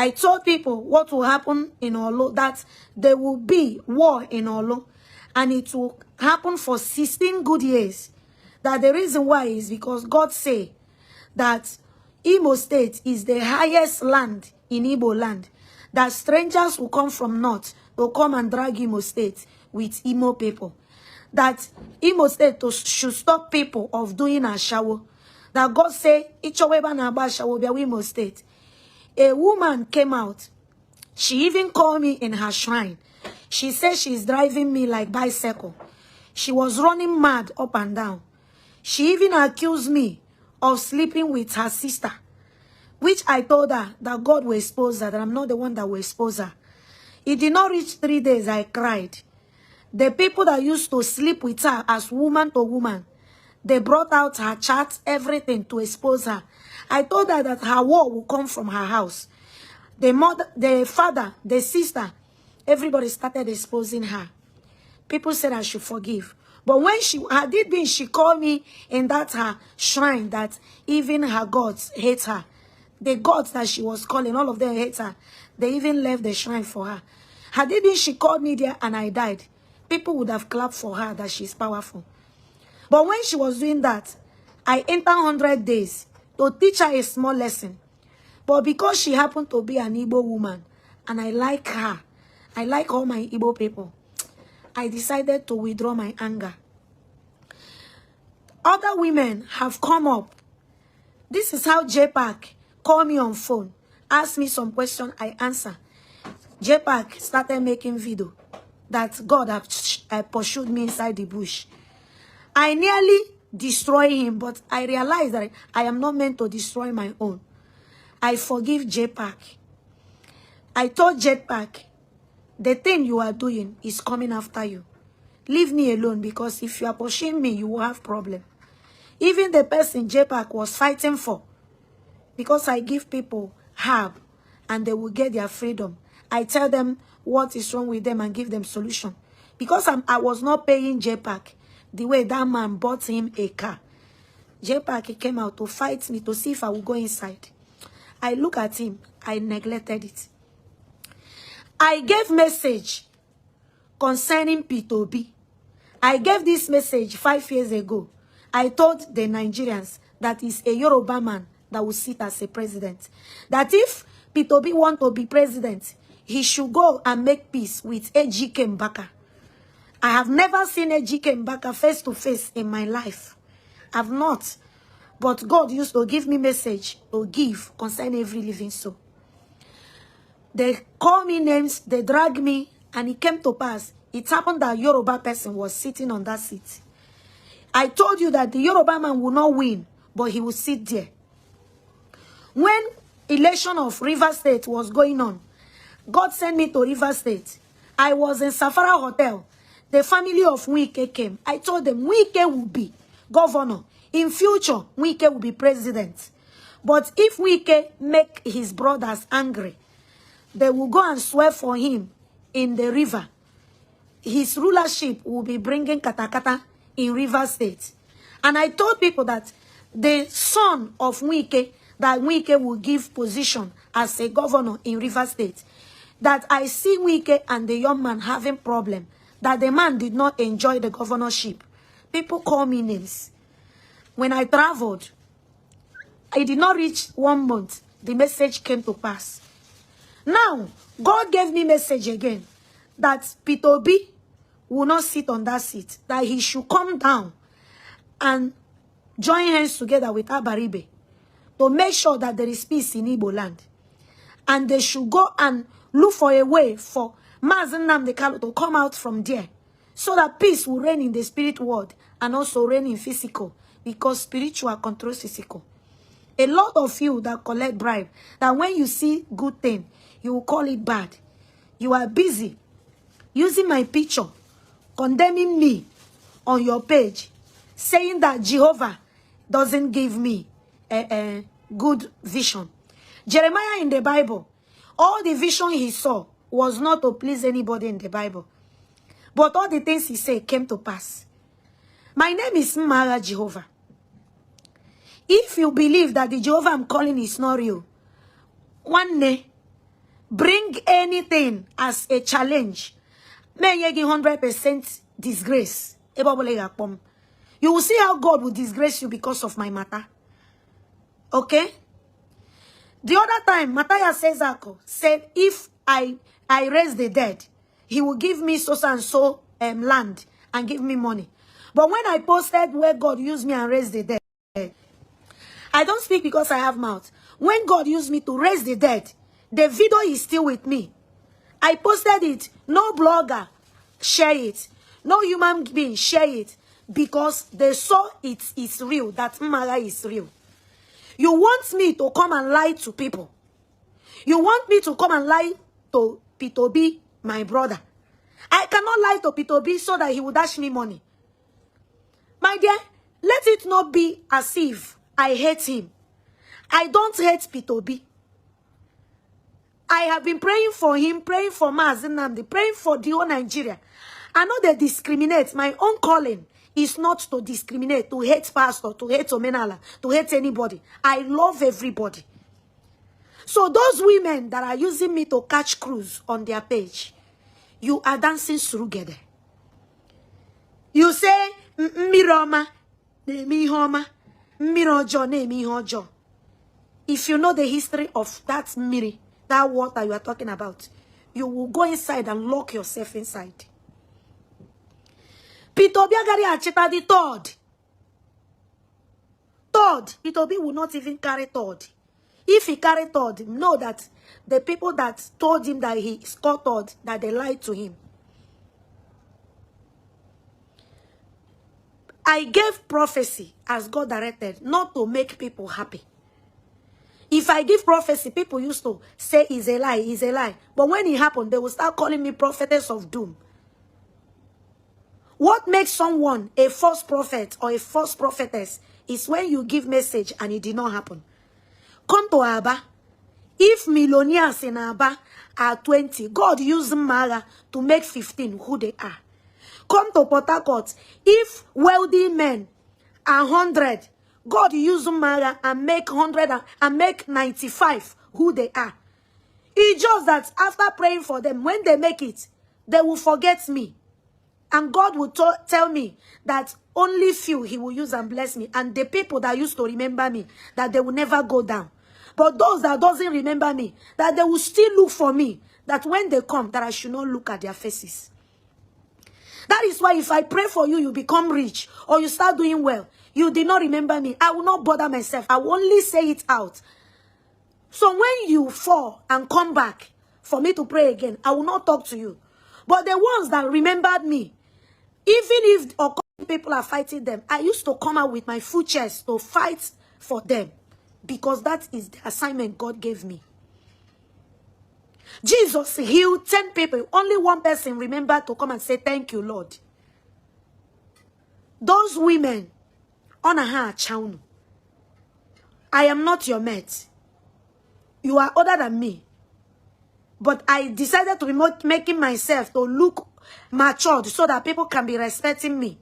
I told people what will happen in Olo, that there will be war in Olo, and it will happen for 16 good years. That the reason why is because God say that Imo State is the highest land in Igbo land. That strangers will come from north to come and drag Imo State with Imo people. That Imo State should stop people of doing a shower. That God say, Ichoweba na ba shower be Imo State. A woman came out. She even called me in her shrine. She said she's driving me like bicycle. She was running mad up and down. She even accused me of sleeping with her sister, which I told her that God will expose her, that I'm not the one that will expose her. It did not reach 3 days, I cried. The people that used to sleep with her as woman to woman, they brought out her charts, everything to expose her. I told her that her war will come from her house. The mother, the father, the sister, everybody started exposing her. People said I should forgive. But when she called me in that her shrine that even her gods hate her. The gods that she was calling, all of them hate her. They even left the shrine for her. Had it been she called me there and I died, people would have clapped for her that she's powerful. But when she was doing that, I entered 100 days to teach her a small lesson. But because she happened to be an Igbo woman, and I like her, I like all my Igbo people, I decided to withdraw my anger. Other women have come up. This is how JPAC called me on phone, asked me some question, I answer. JPAC started making video that God have pursued me inside the bush. I nearly destroyed him, but I realized that I am not meant to destroy my own. I forgive JPAC. I told JPAC, the thing you are doing is coming after you. Leave me alone, because if you are pushing me, you will have problem. Even the person JPAC was fighting for, because I give people herb and they will get their freedom. I tell them what is wrong with them and give them solution. Because I was not paying JPAC the way that man bought him a car. JPAC came out to fight me to see if I would go inside. I look at him. I neglected it. I gave message concerning P2B. I gave this message 5 years ago. I told the Nigerians that is a Yoruba man that will sit as a president. That if P2B want to be president, he should go and make peace with Ejike Mbaka. I have never seen Ejike Mbaka face to face in my life. I've not. But God used to give me message to give concerning every living soul. They call me names, they drag me, and it came to pass. It happened that a Yoruba person was sitting on that seat. I told you that the Yoruba man will not win, but he will sit there. When election of River State was going on, God sent me to River State. I was in Safara Hotel. The family of Wike came. I told them Wike will be governor. In future, Wike will be president. But if Wike make his brothers angry, they will go and swear for him in the river. His rulership will be bringing katakata in River State. And I told people that the son of Wike, that Wike will give position as a governor in River State. That I see Wike and the young man having problem. That the man did not enjoy the governorship. People call me names. When I traveled, I did not reach 1 month. The message came to pass. Now, God gave me message again that P2B will not sit on that seat, that he should come down and join hands together with Abaribe to make sure that there is peace in Igbo land. And they should go and look for a way for Mazen Nnamdi Kanu to come out from there so that peace will reign in the spirit world and also reign in physical, because spiritual controls physical. A lot of you that collect bribe, that when you see good thing, you will call it bad. You are busy using my picture, condemning me on your page, saying that Jehovah doesn't give me a good vision. Jeremiah in the Bible, all the vision he saw was not to please anybody in the Bible. But all the things he said came to pass. My name is Nmagha Jehovah. If you believe that the Jehovah I'm calling is not real, one day, bring anything as a challenge, may you give 100% disgrace. You will see how God will disgrace you because of my matter. Okay? The other time, Matthias said, if I raise the dead, he will give me so and so land and give me money. But when I posted where God used me and raised the dead, I don't speak because I have mouth. When God used me to raise the dead, the video is still with me. I posted it. No blogger share it. No human being share it. Because they saw it is real. That Nmagha is real. You want me to come and lie to people. You want me to come and lie to P2B, my brother. I cannot lie to P2B so that he will dash me money. My dear, let it not be as if I hate him. I don't hate P2B. I have been praying for him, praying for Mazi Nnamdi, praying for the whole Nigeria. I know they discriminate. My own calling is not to discriminate, to hate pastor, to hate Omenala, to hate anybody. I love everybody. So those women that are using me to catch cruise on their page, you are dancing together. You say, Miroma, Mihoma, Mirojo, Mihojo. If you know the history of that Miri, that water you are talking about, you will go inside and lock yourself inside. P2B Acheta the third, P2B will not even carry third. If he carry third, know that the people that told him that he scored third, that they lied to him. I gave prophecy as God directed, not to make people happy. If I give prophecy, people used to say it's a lie, it's a lie. But when it happened, they will start calling me prophetess of doom. What makes someone a false prophet or a false prophetess is when you give message and it did not happen. Come to Aba. If millionaires in Aba are 20, God used Nmagha to make 15 who they are. Come to Port Harcourt. If wealthy men are 100, God used Nmagha and make 100 and make 95 who they are. It's just that after praying for them, when they make it, they will forget me. And God will tell me that only few he will use and bless me. And the people that used to remember me, that they will never go down. But those that doesn't remember me, that they will still look for me. That when they come, that I should not look at their faces. That is why if I pray for you, you become rich. Or you start doing well. You did not remember me. I will not bother myself. I will only say it out. So when you fall and come back for me to pray again, I will not talk to you. But the ones that remembered me, even if people are fighting them, I used to come out with my full chest to fight for them. Because that is the assignment God gave me. Jesus healed 10 people. Only one person remembered to come and say, thank you, Lord. Those women, I am not your mate. You are older than me. But I decided to be making myself to look matured so that people can be respecting me.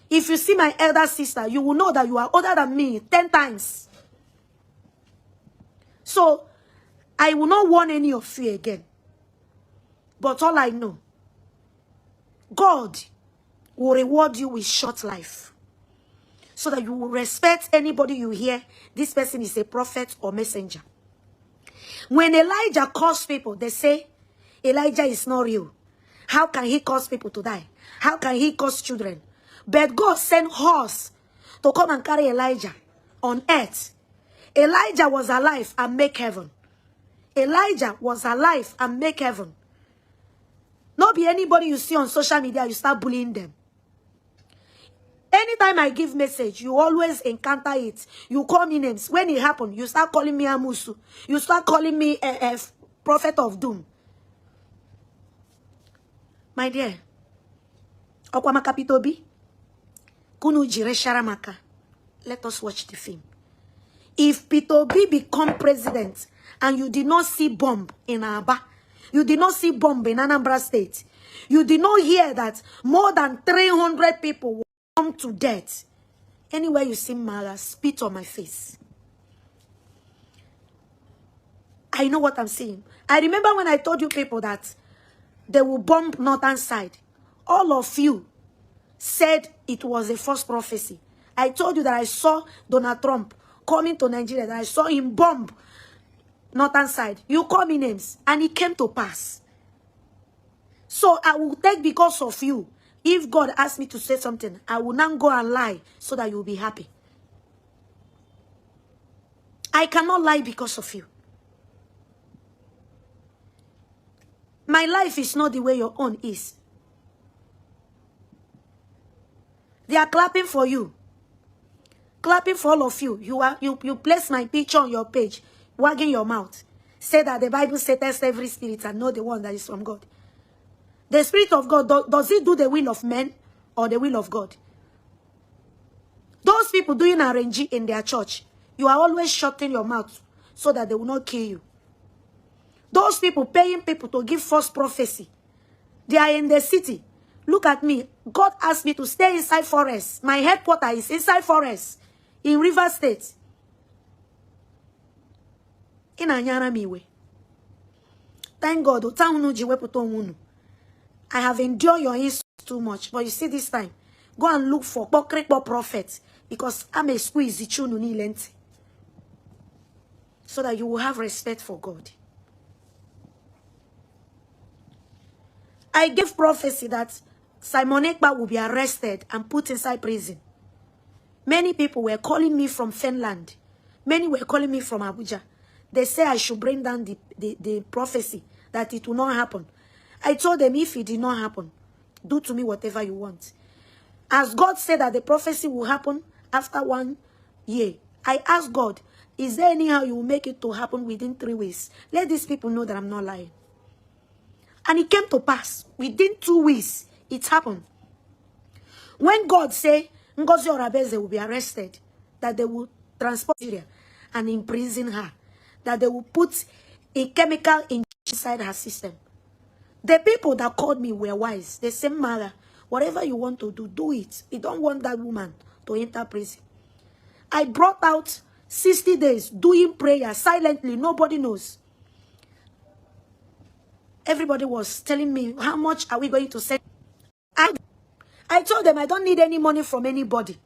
If you see my elder sister, you will know that you are older than me 10 times. So, I will not warn any of you again. But all I know, God will reward you with short life. So that you will respect anybody you hear, this person is a prophet or messenger. When Elijah caused people, they say, Elijah is not real. How can he cause people to die? How can he cause children? But God sent horse to come and carry Elijah on earth. Elijah was alive and make heaven. Elijah was alive and make heaven. Not be anybody you see on social media, you start bullying them. Anytime I give message, you always encounter it. You call me names. When it happened, you start calling me Amusu. You start calling me a prophet of doom. My dear, Okwamaka P2B, Kunu Jire Sharamaka. Let us watch the film. If P2B become president and you did not see bomb in Aba, you did not see bomb in Anambra State, you did not hear that more than 300 people will come to death. Anywhere you see Nmagha, spit on my face. I know what I'm saying. I remember when I told you people that they will bomb northern side. All of you said it was a false prophecy. I told you that I saw Donald Trump coming to Nigeria, that I saw him bomb northern side. You call me names, and it came to pass. So I will take because of you. If God asks me to say something, I will not go and lie so that you will be happy. I cannot lie because of you. My life is not the way your own is. They are clapping for you. Clapping for all of you. You place my picture on your page, wagging your mouth. Say that the Bible says test every spirit and know the one that is from God. The Spirit of God, does it do the will of men or the will of God? Those people doing RNG in their church, you are always shutting your mouth so that they will not kill you. Those people paying people to give false prophecy, they are in the city. Look at me. God asked me to stay inside forest. My headquarters is inside forest in River State. In Anyara Miwe. Thank God. I have endured your insults too much. But you see this time, go and look for prophets. Because I'm a squeeze so that you will have respect for God. I gave prophecy that Simon Ekpa will be arrested and put inside prison. Many people were calling me from Finland. Many were calling me from Abuja. They say I should bring down the prophecy, that it will not happen. I told them, if it did not happen, do to me whatever you want. As God said that the prophecy will happen after 1 year, I asked God, is there anyhow you will make it to happen within 3 weeks? Let these people know that I'm not lying. And it came to pass. Within 2 weeks, it happened. When God said, Ngozi Orabeze will be arrested, that they will transport her and imprison her, that they will put a chemical inside her system. The people that called me were wise. They said, Nmagha, whatever you want to do, do it. You don't want that woman to enter prison. I brought out 60 days doing prayer silently. Nobody knows. Everybody was telling me, how much are we going to send? I told them I don't need any money from anybody.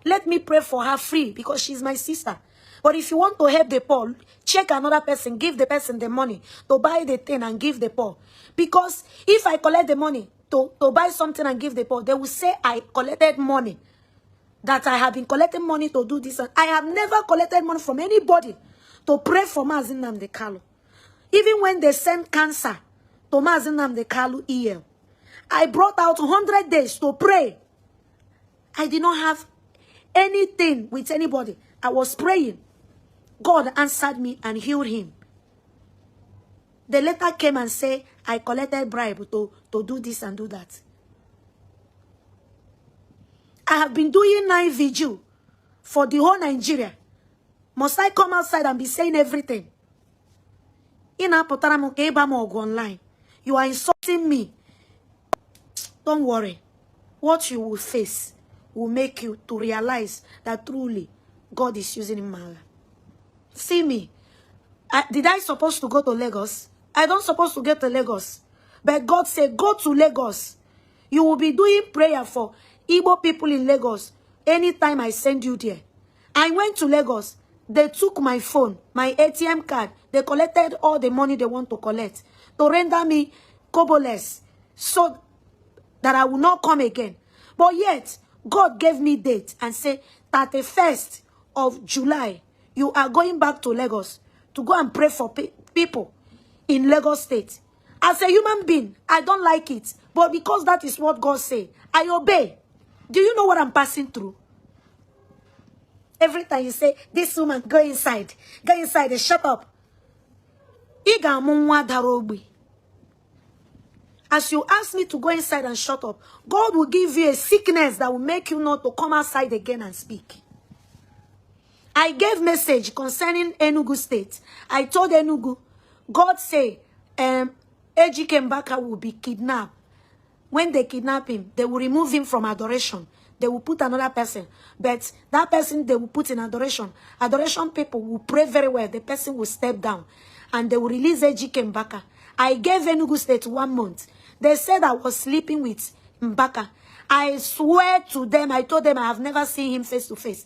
Let me pray for her free because she's my sister. But if you want to help the poor, check another person, give the person the money to buy the thing and give the poor. Because if I collect the money to buy something and give the poor, they will say I collected money. That I have been collecting money to do this. And I have never collected money from anybody to pray for Mazi Nnamdi Kanu. Even when they send cancer to Mazi Nnamdi Kanu EL, I brought out 100 days to pray. I did not have anything with anybody. I was praying. God answered me and healed him. The letter came and said, I collected bribe to do this and do that. I have been doing 9 vigil for the whole Nigeria. Must I come outside and be saying everything? Online. You are insulting me. Don't worry. What you will face will make you to realize that truly God is using Nmagha. See me. Did I supposed to go to Lagos? I don't supposed to get to Lagos. But God said, go to Lagos. You will be doing prayer for Igbo people in Lagos anytime I send you there. I went to Lagos. They took my phone, my ATM card. They collected all the money they want to collect to render me koboless so that I will not come again. But yet, God gave me date and said, 31st of July, you are going back to Lagos to go and pray for people in Lagos State. As a human being, I don't like it. But because that is what God said, I obey. Do you know what I'm passing through? Every time you say, this woman, go inside and shut up. As you ask me to go inside and shut up, God will give you a sickness that will make you not to come outside again and speak. I gave message concerning Enugu State. I told Enugu, God say, Ejike Mbaka will be kidnapped. When they kidnap him, they will remove him from adoration. They will put another person. But that person they will put in adoration. Adoration people will pray very well. The person will step down. and they will release Ejike Mbaka. I gave Enugu State 1 month. They said I was sleeping with Mbaka. I swear to them, I told them I have never seen him face to face.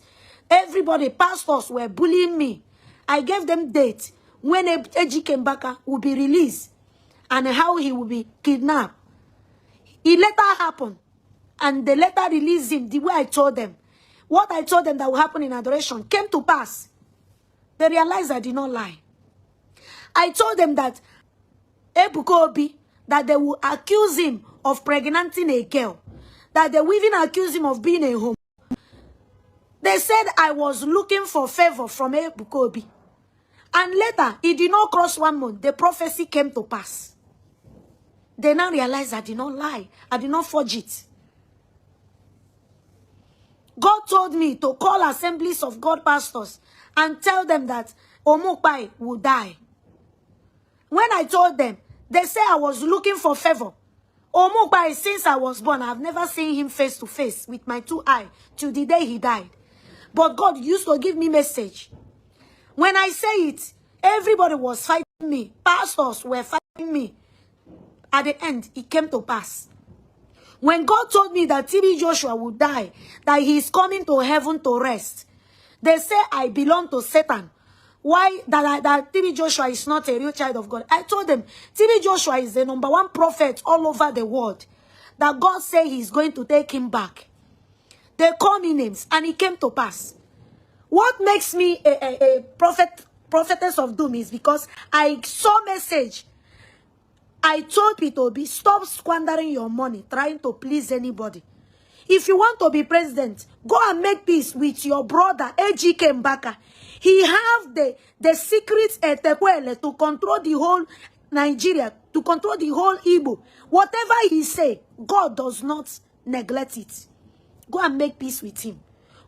Everybody, pastors were bullying me. I gave them date when Ejike Mbaka will be released and how he will be kidnapped. It later happened, and they later released him the way I told them. What I told them that will happen in adoration came to pass. They realized I did not lie. I told them that Ebuka obi, that they will accuse him of pregnanting a girl, that they will even accuse him of being a homo. They said I was looking for favor from Ebuka obi. And later, it did not cross 1 month. The prophecy came to pass. They now realized I did not lie. I did not forge it. God told me to call assemblies of God pastors and tell them that Omukpai will die. When I told them, they say I was looking for favor. Omukpai, since I was born, I've never seen him face to face with my 2 eyes till the day he died. But God used to give me message. When I say it, everybody was fighting me. Pastors were fighting me. At the end, it came to pass. When God told me that TB Joshua would die, that he is coming to heaven to rest, they say I belong to Satan. Why that TB Joshua is not a real child of God? I told them, TB Joshua is the #1 prophet all over the world. That God said he's going to take him back. They call me names, and it came to pass. What makes me a prophetess of doom is because I saw message. I told Peter Obi, stop squandering your money trying to please anybody. If you want to be president, go and make peace with your brother, Ejike Mbaka. He have the secret etekwele to control the whole Nigeria, to control the whole Igbo. Whatever he say, God does not neglect it. Go and make peace with him.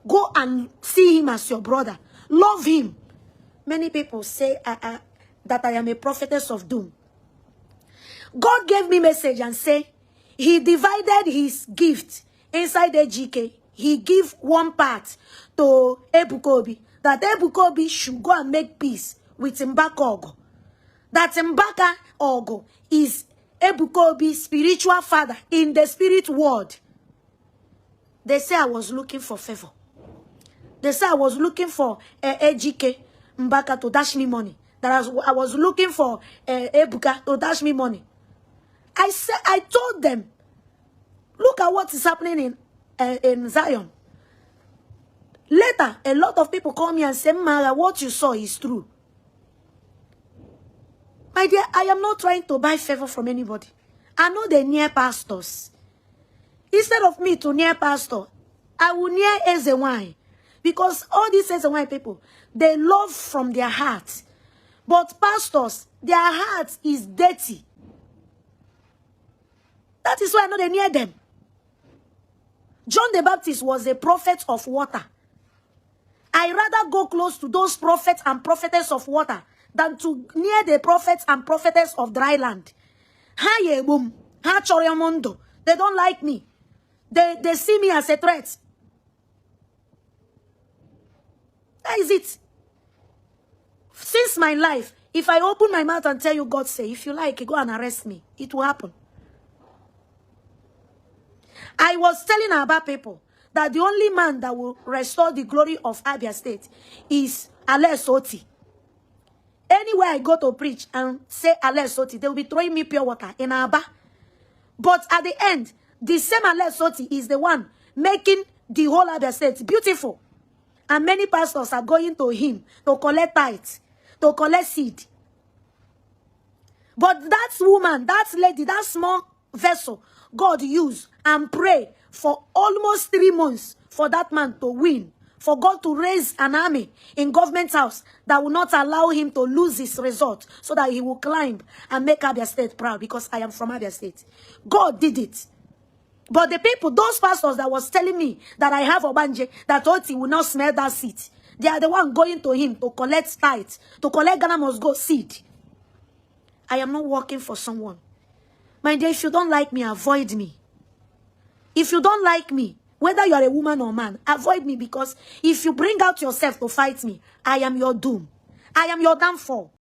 Go and see him as your brother. Love him. Many people say that I am a prophetess of doom. God gave me message and say, he divided his gift inside Ejike. He give 1 part to Ebuka obi, that Ebuka obi should go and make peace with Mbaka Ogo. That Mbaka Ogo is Ebuka obi's spiritual father in the spirit world. They say I was looking for favor. They say I was looking for Ejike Mbaka to dash me money. That I was looking for Ebuka to dash me money. I told them, look at what is happening in Zion. Later, a lot of people call me and say, Nmagha, what you saw is true. My dear, I am not trying to buy favor from anybody. I know they near pastors. Instead of me to near pastor, I will near Ezewine. Because all these Ezewine people, they love from their heart. But pastors, their heart is dirty. That is why I know they near them. John the Baptist was a prophet of water. I rather go close to those prophets and prophetess of water than to near the prophets and prophetess of dry land. They don't like me. They see me as a threat. That is it. Since my life, if I open my mouth and tell you God say, if you like, go and arrest me, it will happen. I was telling Aba people that the only man that will restore the glory of Abia State is Alex Oti. Anywhere I go to preach and say Alex Oti, they will be throwing me pure water in Aba. But at the end, the same Alex Oti is the one making the whole Abia State beautiful. And many pastors are going to him to collect tithes, to collect seed. But that woman, that lady, that small vessel, God used and pray for almost 3 months for that man to win, for God to raise an army in government house that will not allow him to lose his result, so that he will climb and make Abia State proud, because I am from Abia State. God did it. But the people, those pastors that was telling me that I have Obanje, that Oti will not smell that seed, they are the one going to him to collect tithes, to collect Ghana must go seed. I am not working for someone. My dear, if you don't like me, avoid me. If you don't like me, whether you are a woman or man, avoid me, because if you bring out yourself to fight me, I am your doom. I am your downfall.